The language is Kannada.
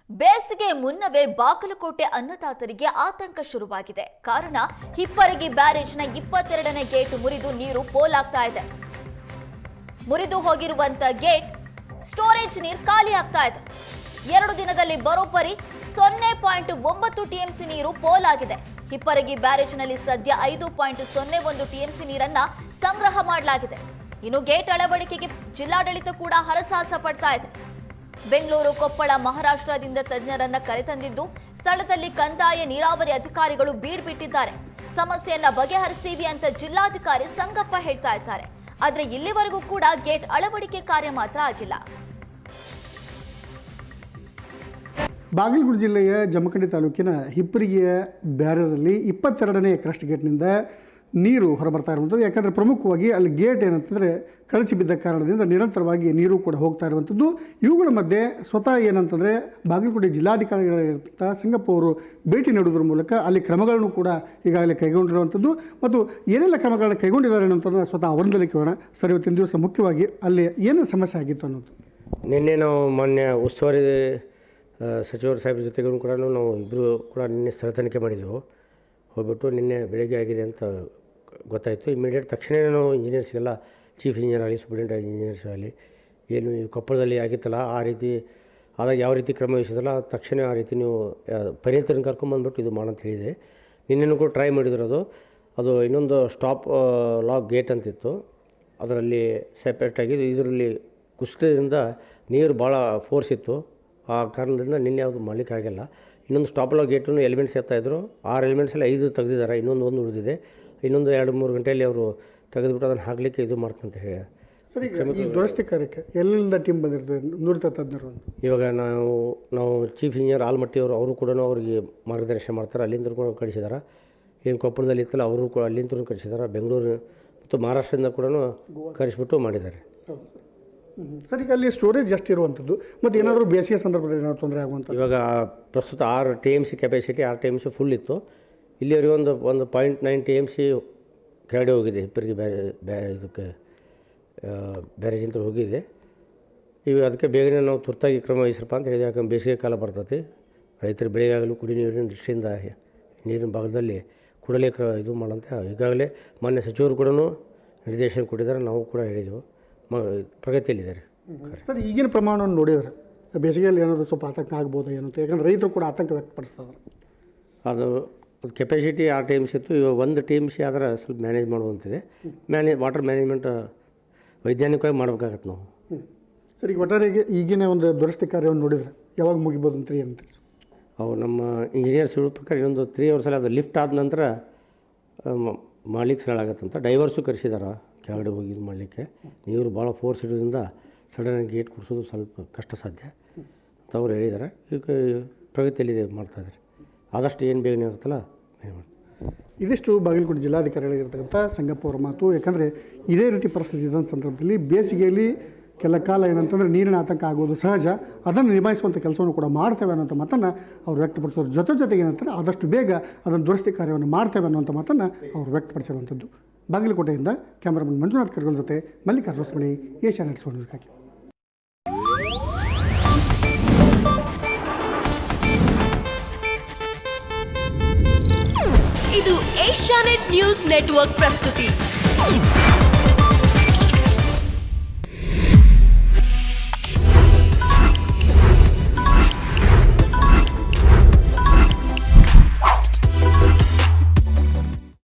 ಬೇಸಿಗೆ ಮುನ್ನವೇ ಬಾಗಲಕೋಟೆ ಅನ್ನದಾತರಿಗೆ ಆತಂಕ ಶುರುವಾಗಿದೆ. ಕಾರಣ ಹಿಪ್ಪರಗಿ ಬ್ಯಾರೇಜ್ನ 22ನೇ ಗೇಟ್ ಮುರಿದು ನೀರು ಪೋಲಾಗ್ತಾ ಇದೆ. ಮುರಿದು ಹೋಗಿರುವಂತ ಗೇಟ್ ಸ್ಟೋರೇಜ್ ನೀರು ಖಾಲಿ ಆಗ್ತಾ ಇದೆ. 2 ದಿನದಲ್ಲಿ ಬರೋಬ್ಬರಿ 0.9 ಟಿಎಂಸಿ ನೀರು ಪೋಲಾಗಿದೆ. ಹಿಪ್ಪರಗಿ ಬ್ಯಾರೇಜ್ನಲ್ಲಿ ಸದ್ಯ 5.01 ಟಿಎಂಸಿ ನೀರನ್ನ ಸಂಗ್ರಹ ಮಾಡಲಾಗಿದೆ. ಇನ್ನು ಗೇಟ್ ಅಳವಡಿಕೆಗೆ ಜಿಲ್ಲಾಡಳಿತ ಕೂಡ ಹರಸಾಹಸ ಪಡ್ತಾ ಇದೆ. ಬೆಂಗಳೂರು, ಕೊಪ್ಪಳ, ಮಹಾರಾಷ್ಟ್ರದಿಂದ ತಜ್ಞರನ್ನ ಕರೆತಂದಿದ್ದು ಸ್ಥಳದಲ್ಲಿ ಕಂದಾಯ ನೀರಾವರಿ ಅಧಿಕಾರಿಗಳು ಬೀಡ್ಬಿಟ್ಟಿದ್ದಾರೆ. ಸಮಸ್ಯೆಯನ್ನ ಬಗೆಹರಿಸ್ತೀವಿ ಅಂತ ಜಿಲ್ಲಾಧಿಕಾರಿ ಸಂಗಪ್ಪ ಹೇಳ್ತಾ ಇದ್ದಾರೆ. ಆದ್ರೆ ಇಲ್ಲಿವರೆಗೂ ಕೂಡ ಗೇಟ್ ಅಳವಡಿಕೆ ಕಾರ್ಯ ಮಾತ್ರ ಆಗಿಲ್ಲ. ಬಾಗಲಕೋಟೆ ಜಿಲ್ಲೆಯ ಜಮಖಂಡಿ ತಾಲೂಕಿನ ಹಿಪ್ಪರಿಗೆಯ ಬ್ಯಾರೇಜಲ್ಲಿ 22ನೇ ಕ್ರಸ್ಟ್ ಗೇಟ್ನಿಂದ ನೀರು ಹೊರಬರ್ತಾ ಇರುವಂಥದ್ದು. ಯಾಕಂದರೆ ಪ್ರಮುಖವಾಗಿ ಅಲ್ಲಿ ಗೇಟ್ ಏನಂತಂದರೆ ಕಳಚಿ ಬಿದ್ದ ಕಾರಣದಿಂದ ನಿರಂತರವಾಗಿ ನೀರು ಕೂಡ ಹೋಗ್ತಾ ಇರುವಂಥದ್ದು. ಇವುಗಳ ಮಧ್ಯೆ ಸ್ವತಃ ಏನಂತಂದರೆ ಬಾಗಲಕೋಟೆ ಜಿಲ್ಲಾಧಿಕಾರಿಗಳಿಗಿಂತ ಸಂಗಪ್ಪ ಅವರು ಭೇಟಿ ನೀಡುವುದರ ಮೂಲಕ ಅಲ್ಲಿ ಕ್ರಮಗಳನ್ನು ಕೂಡ ಈಗಾಗಲೇ ಕೈಗೊಂಡಿರುವಂಥದ್ದು ಮತ್ತು ಏನೆಲ್ಲ ಕ್ರಮಗಳನ್ನು ಕೈಗೊಂಡಿದ್ದಾರೆ ಅನ್ನೋಂಥದ್ದು ಸ್ವತಃ ಅವರಿಂದಲೇ ಕೇಳೋಣ. ಸರ್, ಇವತ್ತಿನ ದಿವಸ ಮುಖ್ಯವಾಗಿ ಅಲ್ಲಿ ಏನೇನು ಸಮಸ್ಯೆ ಆಗಿತ್ತು ಅನ್ನೋದು. ನಿನ್ನೆ ನಾವು ಮೊನ್ನೆ ಉಸ್ತುವಾರಿ ಸಚಿವರು ಸಾಹೇಬ್ರ ಜೊತೆಗೂ ಕೂಡ ನಾವು ಇಬ್ಬರು ಕೂಡ ನಿನ್ನೆ ಸ್ಥಳ ತನಿಖೆ ಮಾಡಿದೆವು. ಹೋಗ್ಬಿಟ್ಟು ನಿನ್ನೆ ಬೆಳಗ್ಗೆ ಆಗಿದೆ ಅಂತ ಗೊತ್ತಾಯಿತು. ಇಮಿಡಿಯೇಟ್ ತಕ್ಷಣ ನಾವು ಇಂಜಿನಿಯರ್ಸ್ಗೆಲ್ಲ ಚೀಫ್ ಇಂಜಿನಿಯರ್ ಆಗಲಿ, ಸೂಪರಿಂಟೆಂಡೆಂಟ್ ಇಂಜಿನಿಯರ್ಸ್ ಆಗಲಿ, ಏನು ಈ ಕೊಪ್ಪಳದಲ್ಲಿ ಆಗಿತ್ತಲ್ಲ ಆ ರೀತಿ ಆದಾಗ ಯಾವ ರೀತಿ ಕ್ರಮ ವಹಿಸಿದಲ್ಲ ತಕ್ಷಣ ಆ ರೀತಿ ನೀವು ಪರಿಣಿತರನ್ನ ಕರ್ಕೊಂಬಂದ್ಬಿಟ್ಟು ಇದು ಮಾಡಂತ ಹೇಳಿದೆ. ನಿನ್ನೆನೂ ಕೂಡ ಟ್ರೈ ಮಾಡಿದಿರೋದು. ಅದು ಇನ್ನೊಂದು ಸ್ಟಾಪ್ ಲಾಕ್ ಗೇಟ್ ಅಂತಿತ್ತು, ಅದರಲ್ಲಿ ಸೆಪ್ರೇಟಾಗಿ ಇದರಲ್ಲಿ ಕುಸಿತದಿಂದ ನೀರು ಭಾಳ ಫೋರ್ಸ್ ಇತ್ತು. ಆ ಕಾರಣದಿಂದ ನಿನ್ನೆ ಯಾವುದು ಮಾಡಲಿಕ್ಕಾಗಿಲ್ಲ. ಇನ್ನೊಂದು ಸ್ಟಾಪ್ ಲಾಕ್ ಗೇಟನ್ನು ಎಲಿಮೆಂಟ್ಸ್ ಎತ್ತಾಯಿದ್ರು. 6 ಎಲಿಮೆಂಟ್ಸಲ್ಲಿ 5 ತೆಗೆದಿದ್ದಾರೆ, ಇನ್ನೊಂದು ಉಳಿದಿದೆ. ಇನ್ನೊಂದು 2-3 ಗಂಟೆಯಲ್ಲಿ ಅವರು ತೆಗೆದುಬಿಟ್ಟು ಅದನ್ನು ಹಾಕಲಿಕ್ಕೆ ಇದು ಮಾಡ್ತಂತ ಹೇಳಿ. ಸರಿ, ಈ ದುರಸ್ತಿ ಕಾರ್ಯಕ್ಕೆ ಎಲ್ಲಿಂದ ಟೀಮ್ ಬಂದಿರ್ತದೆ? ನುರಿತ ತಜ್ಞರು. ಇವಾಗ ನಾವು ಚೀಫ್ ಇಂಜಿನಿಯರ್ ಆಲ್ಮಟ್ಟಿ ಅವರು ಕೂಡ ಅವರಿಗೆ ಮಾರ್ಗದರ್ಶನ ಮಾಡ್ತಾರೆ. ಅಲ್ಲಿಂದ ಕೂಡ ಕಳಿಸಿದ್ದಾರೆ. ಏನು ಕೊಪ್ಪಳದಲ್ಲಿ ಇತ್ತಲ್ಲ ಅವರು ಕೂಡ ಅಲ್ಲಿಂದ ಕಳಿಸಿದ್ದಾರೆ. ಬೆಂಗಳೂರು ಮತ್ತು ಮಹಾರಾಷ್ಟ್ರದಿಂದ ಕೂಡ ಕರೆಸಿಬಿಟ್ಟು ಮಾಡಿದ್ದಾರೆ. ಸರ್, ಈಗ ಅಲ್ಲಿ ಸ್ಟೋರೇಜ್ ಎಷ್ಟು ಇರುವಂಥದ್ದು ಮತ್ತು ಏನಾದರೂ ಬೇಸಿಗೆ ಸಂದರ್ಭದಲ್ಲಿ ಏನಾದರೂ ತೊಂದರೆ ಆಗುವಂಥ? ಇವಾಗ ಪ್ರಸ್ತುತ 6 TMC ಕೆಪಾಸಿಟಿ, 6 TMC ಫುಲ್ ಇತ್ತು. ಇಲ್ಲಿವರೆಗೆ ಒಂದು 0.9 TMC ಕೆಳಗಡೆ ಹೋಗಿದೆ. ಹಿಪ್ಪರಿಗೆ ಇದಕ್ಕೆ ಬ್ಯಾರೇಜಿಂದ ಹೋಗಿದೆ. ಈಗ ಅದಕ್ಕೆ ಬೇಗನೆ ನಾವು ತುರ್ತಾಗಿ ಕ್ರಮ ವಹಿಸ್ರಪ್ಪ ಅಂತ ಹೇಳಿದೆ. ಯಾಕಂದ್ರೆ ಬೇಸಿಗೆ ಕಾಲ ಬರ್ತೈತಿ. ರೈತರ ಬೆಳೆಗಾಗಲು ಕುಡಿ ನೀರಿನ ದೃಷ್ಟಿಯಿಂದ ನೀರಿನ ಭಾಗದಲ್ಲಿ ಕೂಡಲೇ ಇದು ಮಾಡೋಂಥ ಈಗಾಗಲೇ ಮಾನ್ಯ ಸಚಿವರು ಕೂಡ ನಿರ್ದೇಶನ ಕೊಟ್ಟಿದ್ದಾರೆ. ನಾವು ಕೂಡ ಹೇಳಿದೆವು, ಪ್ರಗತಿಯಲ್ಲಿದ್ದಾರೆ. ಸರ್, ಈಗಿನ ಪ್ರಮಾಣವನ್ನು ನೋಡಿದರೆ ಬೇಸಿಗೆಯಲ್ಲಿ ಏನಾದರೂ ಸ್ವಲ್ಪ ಆತಂಕ ಆಗ್ಬೋದು ಏನಂತ, ಯಾಕಂದರೆ ರೈತರು ಕೂಡ ಆತಂಕ ವ್ಯಕ್ತಪಡಿಸ್ತಾರೆ. ಅದು ಕೆಪಾಸಿಟಿ 6 TMC ಇತ್ತು. ಇವಾಗ 1 TMC ಆದರೆ ಸ್ವಲ್ಪ ಮ್ಯಾನೇಜ್ ಮಾಡುವಂತಿದೆ. ವಾಟರ್ ಮ್ಯಾನೇಜ್ಮೆಂಟ್ ವೈಜ್ಞಾನಿಕವಾಗಿ ಮಾಡಬೇಕಾಗತ್ತೆ ನಾವು. ಸರ್, ಈಗ ಒಟ್ಟಾರೆಗೆ ಈಗಿನ ಒಂದು ದುರಸ್ತಿ ಕಾರ್ಯವನ್ನು ನೋಡಿದರೆ ಯಾವಾಗ ಮುಗಿಬೋದು ಅಂತ ಏನಂತ? ಅವು ನಮ್ಮ ಇಂಜಿನಿಯರ್ಸ್ ಹೇಳೋ ಪ್ರಕಾರ ಇನ್ನೊಂದು 3 ಅವರ್ಸಲ್ಲಿ ಅದು ಲಿಫ್ಟ್ ಆದ ನಂತರ ಮಾಡ್ಲಿಕ್ಕೆ ಸರಳಾಗತ್ತಂತ. ಡೈವರ್ಸು ಕರೆಸಿದಾರೆ ಕೆಳಗಡೆ ಹೋಗಿ ಇದು ಮಾಡಲಿಕ್ಕೆ. ನೀರು ಭಾಳ ಫೋರ್ಸ್ ಇರೋದ್ರಿಂದ ಸಡನ್ನಾಗಿ ಗೇಟ್ ಕೊಡಿಸೋದು ಸ್ವಲ್ಪ ಕಷ್ಟ ಸಾಧ್ಯ ಅಂತ ಅವ್ರು ಹೇಳಿದ್ದಾರೆ. ಈಗ ಪ್ರಗತಿಯಲ್ಲಿದೆ, ಮಾಡ್ತಾಯಿದ್ದಾರೆ. ಆದಷ್ಟು ಏನು ಬೇಗನೆ ಆಗುತ್ತಲ್ಲ ಇದಿಷ್ಟು ಬಾಗಲಕೋಟೆ ಜಿಲ್ಲಾಧಿಕಾರಿಗಳಿಗಿರ್ತಕ್ಕಂಥ ಸಂಗಪ್ಪ ಅವರ ಮಾತು. ಯಾಕಂದರೆ ಇದೇ ರೀತಿ ಪರಿಸ್ಥಿತಿ ಇದ್ದಂಥ ಸಂದರ್ಭದಲ್ಲಿ ಬೇಸಿಗೆಯಲ್ಲಿ ಕೆಲ ಕಾಲ ಏನಂತಂದರೆ ನೀರಿನ ಆತಂಕ ಆಗೋದು ಸಹಜ. ಅದನ್ನು ನಿಭಾಯಿಸುವಂಥ ಕೆಲಸವನ್ನು ಕೂಡ ಮಾಡ್ತೇವೆ ಅನ್ನೋಂಥ ಮಾತನ್ನು ಅವ್ರು ವ್ಯಕ್ತಪಡಿಸೋದ್ರ ಜೊತೆಗೆ ಏನಂತಾರೆ ಆದಷ್ಟು ಬೇಗ ಅದನ್ನು ದುರಸ್ತಿ ಕಾರ್ಯವನ್ನು ಮಾಡ್ತೇವೆ ಅನ್ನೋಂಥ ಮಾತನ್ನು ಅವ್ರು ವ್ಯಕ್ತಪಡಿಸಿರುವಂಥದ್ದು. ಬಾಗಲಕೋಟೆಯಿಂದ ಕ್ಯಾಮರಾಮನ್ ಮಂಜುನಾಥ್ ಕರ್ಗೋಲ್ ಜೊತೆ ಮಲ್ಲಿಕಾರ್ಜುನ ಸ್ಮಣಿ, ಏಷ್ಯಾನೆಟ್ ಸೋನಿಗಾಗಿ. ಇದು ಏಷ್ಯಾನೆಟ್ ನ್ಯೂಸ್ ನೆಟ್ವರ್ಕ್ ಪ್ರಸ್ತುತಿ.